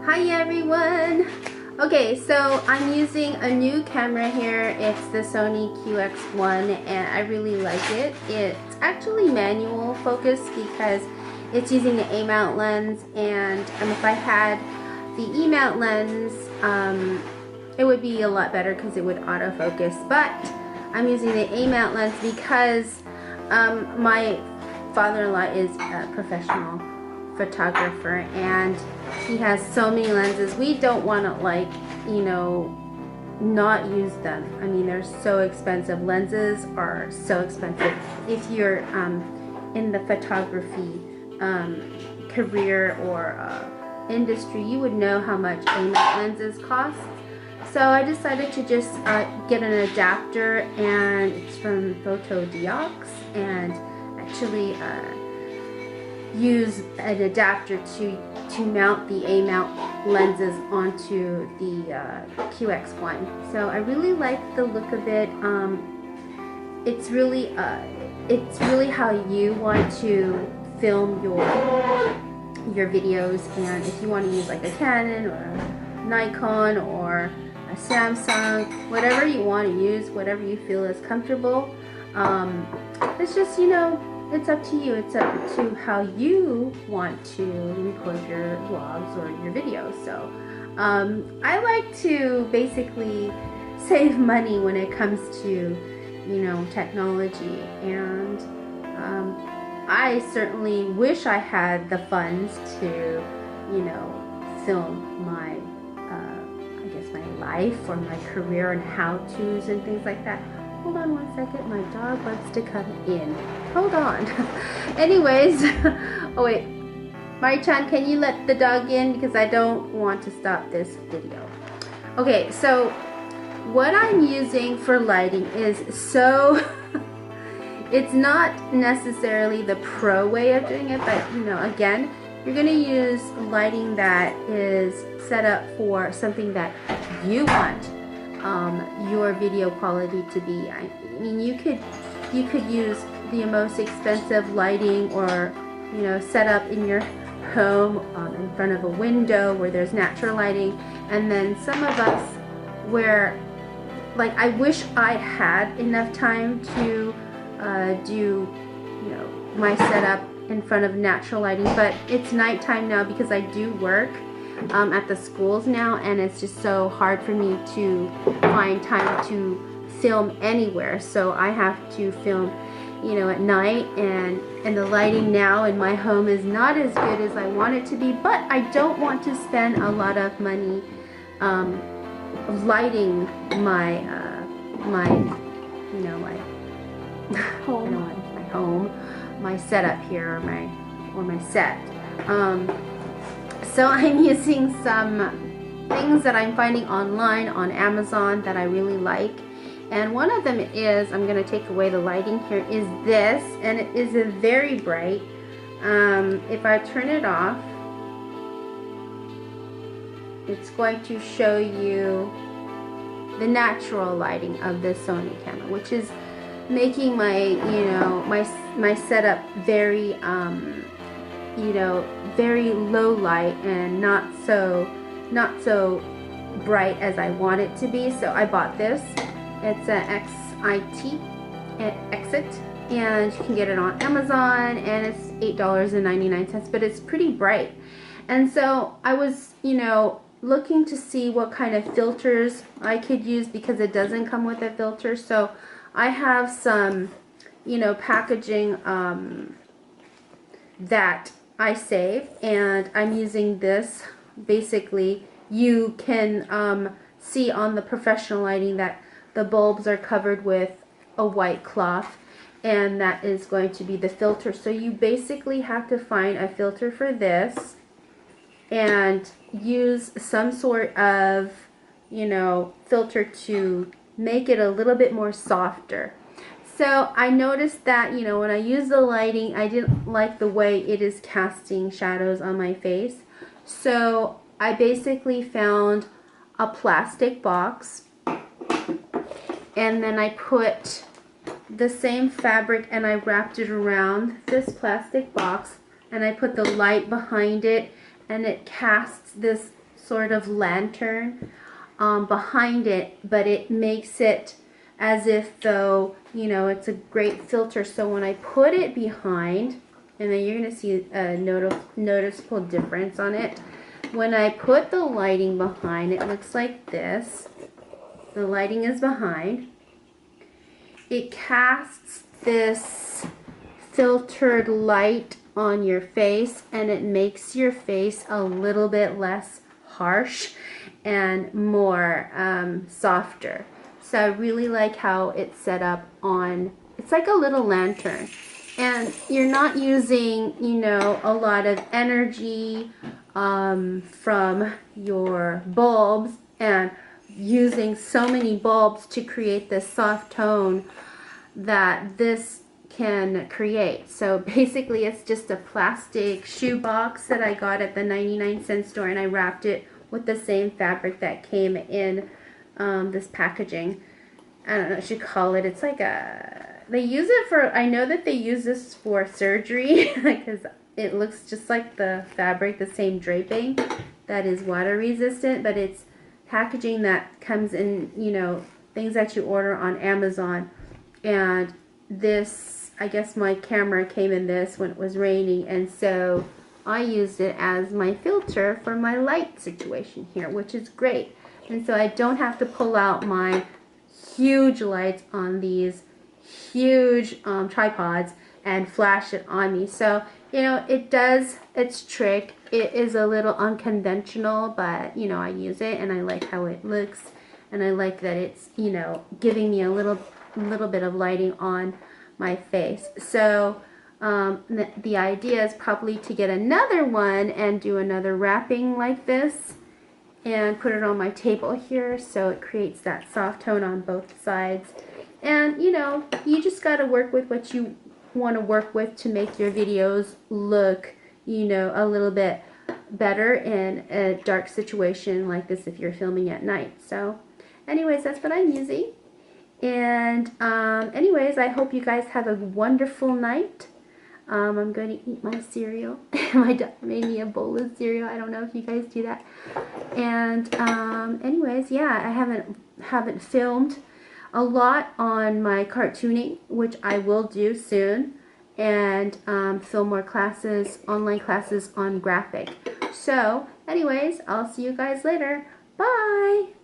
Hi everyone! Okay, so I'm using a new camera here. It's the Sony QX1 and I really like it. It's actually manual focus because it's using the A-mount lens, and if I had the E-mount lens, it would be a lot better because it would autofocus. But I'm using the A-mount lens because my father-in-law is a professional photographer and he has so many lenses. We don't want to, like, you know, not use them. I mean, they're so expensive. Lenses are so expensive. If you're in the photography career or industry, you would know how much A-mount lenses cost. So I decided to just get an adapter, and it's from Photodiox, and actually use an adapter to mount the A-mount lenses onto the QX1. So I really like the look of it. It's really how you want to film your videos, and if you want to use like a Canon or a Nikon or a Samsung, whatever you want to use, whatever you feel is comfortable. It's just, you know, it's up to you. It's up to how you want to record your vlogs or your videos. So I like to basically save money when it comes to, you know, technology, and I certainly wish I had the funds to, you know, film my I guess my life or my career and how-tos and things like that. Hold on one second, my dog wants to come in. Hold on. Anyways, oh wait, Mari-chan, can you let the dog in, because I don't want to stop this video. Okay, so what I'm using for lighting is it's not necessarily the pro way of doing it, but you know, again, you're going to use lighting that is set up for something that you want your video quality to be. I mean, you could use the most expensive lighting, or, you know, set up in your home in front of a window where there's natural lighting. And then some of us, where, like, I wish I had enough time to do, you know, my setup in front of natural lighting, but it's nighttime now because I do work at the schools now, and it's just so hard for me to find time to film anywhere. So I have to film, you know, at night, and the lighting now in my home is not as good as I want it to be, but I don't want to spend a lot of money lighting my you know, my home, my setup here, or my set. So I'm using some things that I'm finding online on Amazon that I really like, and one of them is, I'm going to take away the lighting here, is this, and it is a very bright. If I turn it off, it's going to show you the natural lighting of this Sony camera, which is making my, you know, my setup very you know, very low light and not so bright as I want it to be. So I bought this. It's an Exit, and you can get it on Amazon, and it's $8.99, but it's pretty bright. And so I was, you know, looking to see what kind of filters I could use, because it doesn't come with a filter. So I have some, you know, packaging that I save, and I'm using this. Basically, you can see on the professional lighting that the bulbs are covered with a white cloth, and that is going to be the filter. So you basically have to find a filter for this and use some sort of, you know, filter to make it a little bit more softer. So I noticed that, you know, when I use the lighting, I didn't like the way it is casting shadows on my face. So I basically found a plastic box, and then I put the same fabric and I wrapped it around this plastic box, and I put the light behind it, and it casts this sort of lantern behind it, but it makes it as if though, you know, it's a great filter. So when I put it behind, and then you're going to see a noticeable difference on it. When I put the lighting behind, it looks like this. The lighting is behind. It casts this filtered light on your face, and it makes your face a little bit less harsh and more softer. So I really like how it's set up on, it's like a little lantern. And you're not using, you know, a lot of energy from your bulbs and using so many bulbs to create this soft tone that this can create. So basically it's just a plastic shoe box that I got at the 99-cent store, and I wrapped it with the same fabric that came in this packaging. I don't know what you call it. It's like a, they use it for, I know that they use this for surgery because it looks just like the fabric, the same draping that is water resistant, but it's packaging that comes in, you know, things that you order on Amazon. And this, I guess my camera came in this when it was raining, and so I used it as my filter for my light situation here, which is great. And so I don't have to pull out my huge lights on these huge tripods and flash it on me. So, you know, it does its trick. It is a little unconventional, but, you know, I use it and I like how it looks, and I like that it's, you know, giving me a little bit of lighting on my face. So the idea is probably to get another one and do another wrapping like this and put it on my table here, so it creates that soft tone on both sides. And, you know, you just got to work with what you want to work with to make your videos look, you know, a little bit better in a dark situation like this if you're filming at night. So anyways, that's what I'm using. And anyways, I hope you guys have a wonderful night. I'm going to eat my cereal. My dad made me a bowl of cereal. I don't know if you guys do that. And anyways, yeah, I haven't filmed a lot on my cartooning, which I will do soon, and film more classes, online classes on graphic. So anyways, I'll see you guys later. Bye!